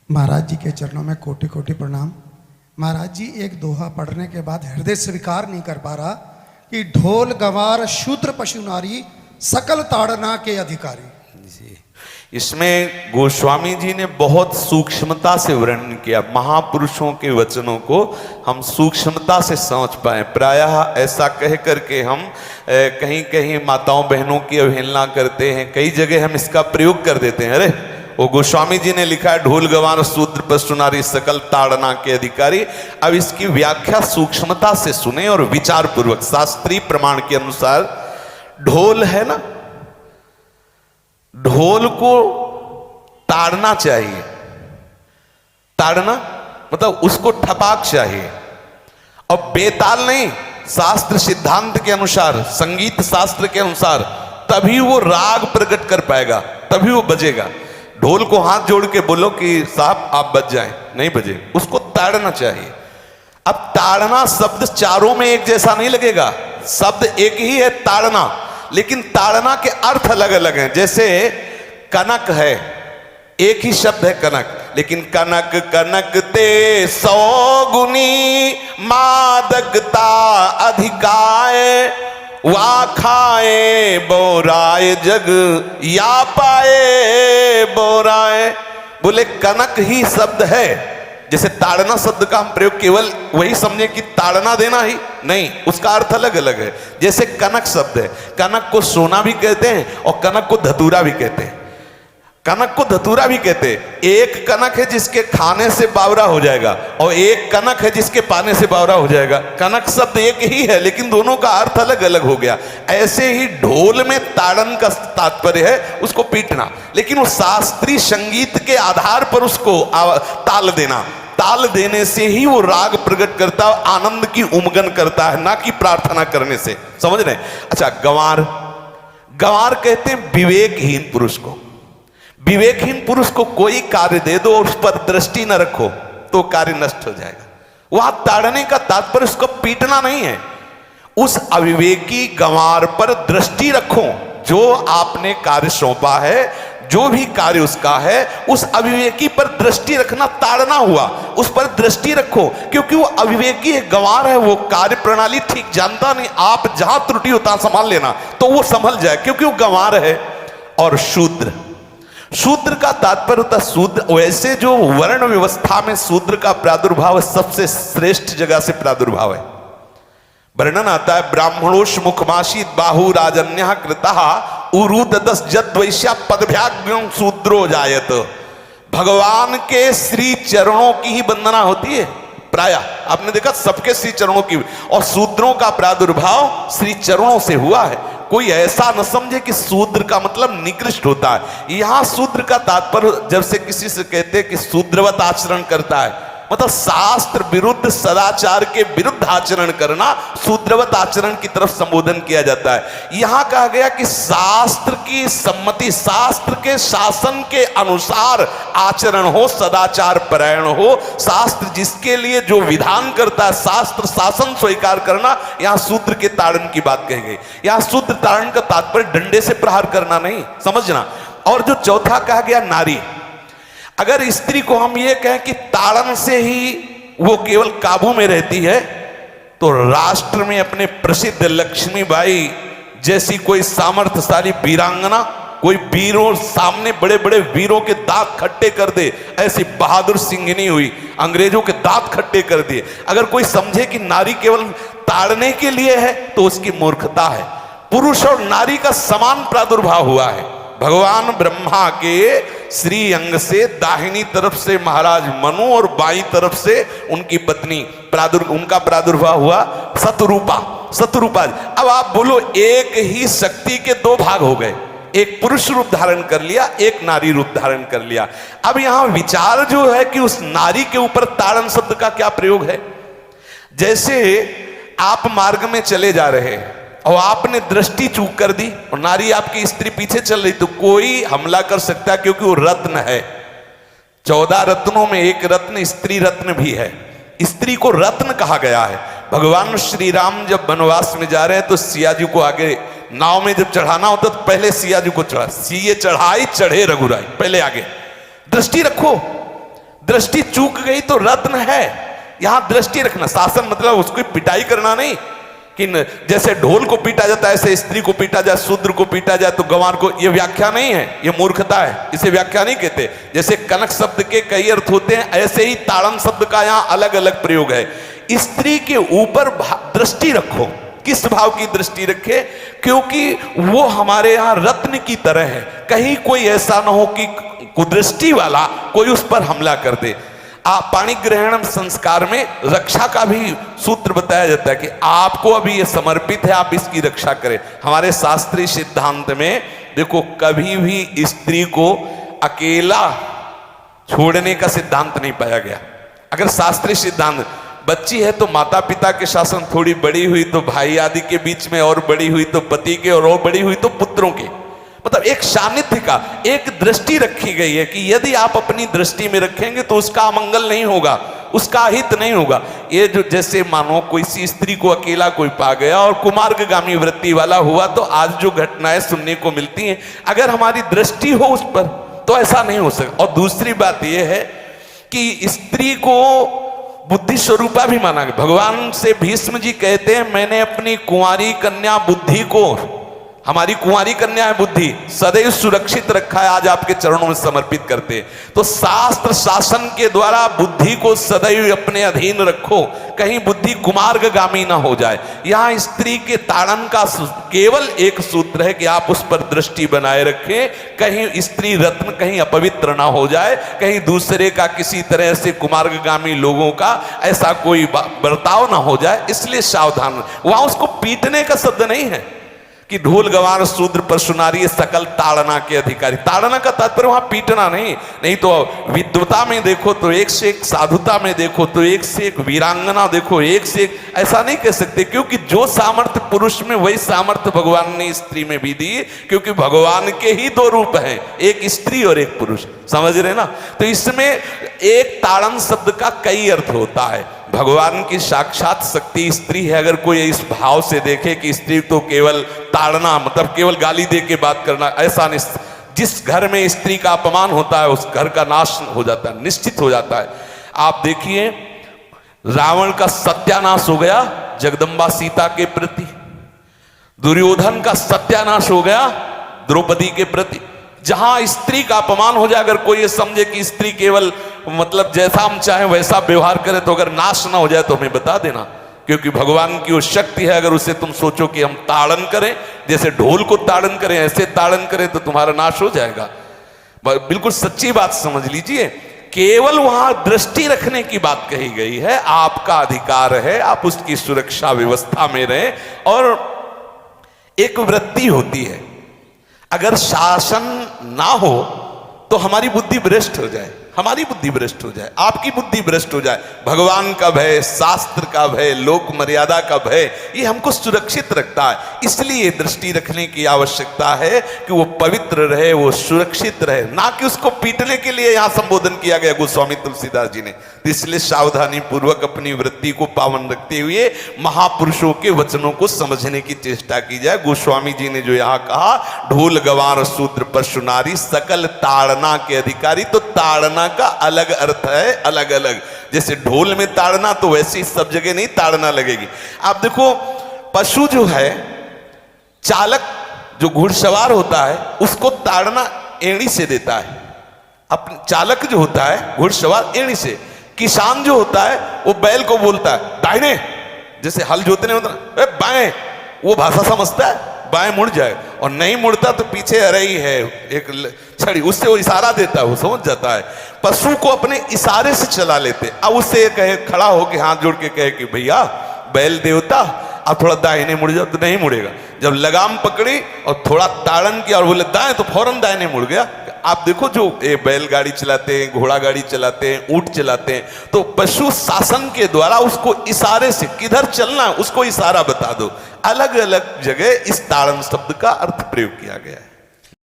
महाराज जी के चरणों में कोटि कोटि प्रणाम। महाराज जी एक दोहा पढ़ने के बाद हृदय स्वीकार नहीं कर पा रहा कि ढोल गंवार शूद्र पशु नारी सकल ताड़ना के अधिकारी। जी, इसमें गोस्वामी जी ने बहुत सूक्ष्मता से वर्णन किया। महापुरुषों के वचनों को हम सूक्ष्मता से समझ पाए। प्रायः ऐसा कह करके हम कहीं कहीं माताओं बहनों की अवहेलना करते हैं, कई जगह हम इसका प्रयोग कर देते हैं। अरे वो गोस्वामी जी ने लिखा है ढोल गंवार शूद्र पशु नारी सकल ताड़ना के अधिकारी। अब इसकी व्याख्या सूक्ष्मता से सुने और विचार पूर्वक। शास्त्रीय प्रमाण के अनुसार ढोल है ना, ढोल को ताड़ना चाहिए। ताड़ना मतलब उसको ठपाक चाहिए और बेताल नहीं। शास्त्र सिद्धांत के अनुसार, संगीत शास्त्र के अनुसार तभी वो राग प्रकट कर पाएगा, तभी वो बजेगा। ढोल को हाथ जोड़ के बोलो कि साहब आप बज जाएं, नहीं बजे, उसको ताड़ना चाहिए। अब ताड़ना शब्द चारों में एक जैसा नहीं लगेगा। शब्द एक ही है ताड़ना, लेकिन ताड़ना के अर्थ अलग अलग हैं। जैसे कनक है, एक ही शब्द है कनक, लेकिन कनक कनक ते 100 गुनी मादकता अधिकाय, वा खाए बोराए जग या पाए बोराए। बोले कनक ही शब्द है। जैसे ताड़ना शब्द का हम प्रयोग केवल वही समझे कि ताड़ना देना ही नहीं, उसका अर्थ अलग अलग है। जैसे कनक शब्द है, कनक को सोना भी कहते हैं और कनक को धतूरा भी कहते हैं। कनक को धतूरा भी कहते हैं। एक कनक है जिसके खाने से बावरा हो जाएगा और एक कनक है जिसके पाने से बावरा हो जाएगा। कनक शब्द एक ही है, लेकिन दोनों का अर्थ अलग अलग हो गया। ऐसे ही ढोल में ताड़न का तात्पर्य है उसको पीटना, लेकिन वो शास्त्रीय संगीत के आधार पर उसको ताल देना। ताल देने से ही वो राग प्रकट करता है, आनंद की उमगन करता है, ना कि प्रार्थना करने से। समझ रहे? अच्छा, गंवार, गंवार कहते हैं विवेकहीन पुरुष को। विवेकहीन पुरुष को कोई कार्य दे दो और उस पर दृष्टि न रखो तो कार्य नष्ट हो जाएगा। वहां ताड़ने का तात्पर्य उसको पीटना नहीं है। उस अविवेकी गंवार पर दृष्टि रखो। जो आपने कार्य सौंपा है, जो भी कार्य उसका है, उस अविवेकी पर दृष्टि रखना ताड़ना हुआ। उस पर दृष्टि रखो, क्योंकि वो अविवेकी है, गंवार है, वो कार्य प्रणाली ठीक जानता नहीं। आप जहां त्रुटि होता संभाल लेना तो वो संभल जाए, क्योंकि वो गंवार है। और शूद्र, शूद्र का तात्पर्य होता है शूद्र। वैसे जो वर्ण व्यवस्था में शूद्र का प्रादुर्भाव सबसे श्रेष्ठ जगह से प्रादुर्भाव है। वर्णन आता है ब्राह्मणोष मुखमाशी बाहु राजन्य कृतः उरुददस जद वैश्या पदभ्याग्यं शूद्रो जायत। भगवान के श्री चरणों की ही वंदना होती है। प्रायः आपने देखा सबके श्री चरणों की, और शूद्रों का प्रादुर्भाव श्री चरणों से हुआ है। कोई ऐसा न समझे कि शूद्र का मतलब निकृष्ट होता है। यहां शूद्र का तात्पर्य जब से किसी से कहते हैं कि शूद्रवत आचरण करता है, मतलब शास्त्र विरुद्ध, सदाचार के विरुद्ध आचरण करना शूद्रवत आचरण की तरफ संबोधन किया जाता है। यहां कहा गया कि शास्त्र की सम्मति, शास्त्र के शासन के अनुसार आचरण हो, सदाचार परायण हो। शास्त्र जिसके लिए जो विधान करता है, शास्त्र शासन स्वीकार करना, यहां शूद्र के ताड़न की बात कही गई। यहां शूद्र ताड़न का तात्पर्य डंडे से प्रहार करना नहीं, समझना। और जो चौथा कहा गया नारी, अगर स्त्री को हम ये कहें कि ताड़न से ही वो केवल काबू में रहती है, तो राष्ट्र में अपने प्रसिद्ध लक्ष्मीबाई जैसी कोई सामर्थ्यशाली वीरांगना, कोई वीरों सामने बड़े बड़े वीरों के दांत खट्टे कर दे, ऐसी बहादुर सिंघनी हुई, अंग्रेजों के दांत खट्टे कर दिए। अगर कोई समझे कि नारी केवल ताड़ने के लिए है तो उसकी मूर्खता है। पुरुष और नारी का समान प्रादुर्भाव हुआ है। भगवान ब्रह्मा के श्री अंग से दाहिनी तरफ से महाराज मनु और बाईं तरफ से उनकी पत्नी उनका प्रादुर्भाव हुआ शतरूपा। शतरूपा, अब आप बोलो एक ही शक्ति के दो भाग हो गए, एक पुरुष रूप धारण कर लिया, एक नारी रूप धारण कर लिया। अब यहां विचार जो है कि उस नारी के ऊपर ताड़न शब्द का क्या प्रयोग है। जैसे आप मार्ग में चले जा रहे हैं और आपने दृष्टि चूक कर दी और नारी आपकी स्त्री पीछे चल रही, तो कोई हमला कर सकता है, क्योंकि वो रत्न है। 14 रत्नों में एक रत्न स्त्री रत्न भी है। स्त्री को रत्न कहा गया है। भगवान श्री राम जब वनवास में जा रहे हैं तो सिया जी को आगे नाव में जब चढ़ाना होता तो पहले सिया जी को चढ़ा, सीए चढ़ाई चढ़े रघुराई, पहले आगे। दृष्टि रखो, दृष्टि चूक गई तो रत्न है, यहां दृष्टि रखना। शासन मतलब उसको पिटाई करना नहीं कि जैसे ढोल को पीटा जाता है ऐसे स्त्री को पीटा जाए, शूद्र को पीटा जाए तो गंवार को, ये व्याख्या नहीं है, ये मूर्खता है, इसे व्याख्या नहीं कहते। जैसे कनक शब्द के कई अर्थ होते हैं, ऐसे ही ताड़न शब्द का यहां अलग अलग प्रयोग है। स्त्री के ऊपर दृष्टि रखो। किस भाव की दृष्टि रखे? क्योंकि वो हमारे यहां रत्न की तरह है, कहीं कोई ऐसा ना हो कि कुदृष्टि वाला कोई उस पर हमला कर दे। पाणी ग्रहण संस्कार में रक्षा का भी सूत्र बताया जाता है कि आपको अभी ये समर्पित है, आप इसकी रक्षा करें। हमारे शास्त्रीय सिद्धांत में देखो कभी भी स्त्री को अकेला छोड़ने का सिद्धांत नहीं पाया गया। अगर शास्त्रीय सिद्धांत, बच्ची है तो माता पिता के शासन, थोड़ी बड़ी हुई तो भाई आदि के बीच में, और बड़ी हुई तो पति के, और बड़ी हुई तो पुत्रों के, मतलब एक सानिध्य का एक दृष्टि रखी गई है कि यदि आप अपनी दृष्टि में रखेंगे तो उसका अमंगल नहीं होगा, उसका हित नहीं होगा। ये जो जैसे मानो कोई सी स्त्री को अकेला कोई पा गया और कुमार्गामी वृत्ति वाला हुआ, तो आज जो घटनाएं सुनने को मिलती हैं, अगर हमारी दृष्टि हो उस पर तो ऐसा नहीं हो सकता। और दूसरी बात यह है कि स्त्री को बुद्धि स्वरूपा भी माना गया। भगवान से भीष्म जी कहते हैं, मैंने अपनी कुंवारी कन्या बुद्धि को, हमारी कुंवारी कन्या है बुद्धि, सदैव सुरक्षित रखा है, आज आपके चरणों में समर्पित करते हैं। तो शास्त्र शासन के द्वारा बुद्धि को सदैव अपने अधीन रखो, कहीं बुद्धि कुमार्गामी ना हो जाए। यहां स्त्री के ताड़न का केवल एक सूत्र है कि आप उस पर दृष्टि बनाए रखें, कहीं स्त्री रत्न कहीं अपवित्र ना हो जाए, कहीं दूसरे का किसी तरह से कुमार्गामी लोगों का ऐसा कोई बर्ताव ना हो जाए, इसलिए सावधान। वहां उसको पीटने का शब्द नहीं है कि ढोल गवार शूद्र पशु नारी सकल ताड़ना के अधिकारी। ताड़ना का तात्पर्य वहां पीटना नहीं तो विद्वता में देखो तो एक से एक, साधुता में देखो तो एक से एक, वीरांगना देखो एक से एक, ऐसा नहीं कह सकते, क्योंकि जो सामर्थ्य पुरुष में वही सामर्थ्य भगवान ने स्त्री में भी दी, क्योंकि भगवान के ही दो रूप हैं, एक स्त्री और एक पुरुष, समझ रहे ना। तो इसमें एक ताड़न शब्द का कई अर्थ होता है। भगवान की साक्षात शक्ति स्त्री है। अगर कोई इस भाव से देखे कि स्त्री तो केवल ताड़ना मतलब केवल गाली दे के बात करना, ऐसा नहीं। जिस घर में स्त्री का अपमान होता है उस घर का नाश हो जाता है, निश्चित हो जाता है। आप देखिए रावण का सत्यानाश हो गया जगदम्बा सीता के प्रति, दुर्योधन का सत्यानाश हो गया द्रौपदी के प्रति। जहां स्त्री का अपमान हो जाए, अगर कोई ये समझे कि स्त्री केवल मतलब जैसा हम चाहे वैसा व्यवहार करे, तो अगर नाश ना हो जाए तो हमें बता देना, क्योंकि भगवान की वो शक्ति है। अगर उसे तुम सोचो कि हम ताड़न करें, जैसे ढोल को ताड़न करें ऐसे ताड़न करें, तो तुम्हारा नाश हो जाएगा। बिल्कुल सच्ची बात समझ लीजिए। केवल वहां दृष्टि रखने की बात कही गई है, आपका अधिकार है, आप उसकी सुरक्षा व्यवस्था में रहें। और एक वृत्ति होती है, अगर शासन ना हो तो हमारी बुद्धि भ्रष्ट हो जाए, हमारी बुद्धि भ्रष्ट हो जाए, आपकी बुद्धि भ्रष्ट हो जाए। भगवान का भय, शास्त्र का भय, लोक मर्यादा का भय, ये हमको सुरक्षित रखता है। इसलिए दृष्टि रखने की आवश्यकता है कि वो पवित्र रहे, वो सुरक्षित रहे, ना कि उसको पीटने के लिए यहां संबोधन किया गया गोस्वामी तुलसीदास जी ने। इसलिए सावधानी पूर्वक अपनी वृत्ति को पावन रखते हुए महापुरुषों के वचनों को समझने की चेष्टा की जाए। गोस्वामी जी ने जो यहाँ कहा, ढोल गवार शूद्र पशु नारी सकल ताड़ना के अधिकारी, तो ताड़ना का अलग अर्थ है, अलग अलग। जैसे ढोल में ताड़ना, तो वैसे ही सब जगह नहीं ताड़ना लगेगी। आप देखो पशु जो है, चालक जो घुड़सवार होता है उसको ताड़ना एड़ी से देता है। अपने चालक जो होता है घुड़सवार एड़ी से, किसान जो होता है वो बैल को बोलता है दाहिने, जैसे हल जोतने होता है बाएं, वो भाषा समझता है, बाएं मुड़ जाए, और नहीं मुड़ता तो पीछे अरई है एक छड़ी, उससे वो इशारा देता है, वो समझ जाता है। पशु को अपने इशारे से चला लेते। अब उससे कहे, खड़ा होकर हाथ जोड़ के कहे कि भैया बैल देवता आप थोड़ा दाहिने मुड़ जाओ, तो नहीं मुड़ेगा। जब लगाम पकड़ी और थोड़ा ताड़न किया और बोले दाएं, तो फौरन दाहिने मुड़ गया। आप देखो जो बैलगाड़ी चलाते हैं, घोड़ा गाड़ी चलाते हैं, ऊंट चलाते हैं, तो पशु शासन के द्वारा उसको इशारे से किधर चलना है उसको इशारा बता दो। अलग अलग जगह इस ताड़न शब्द का अर्थ प्रयोग किया गया है।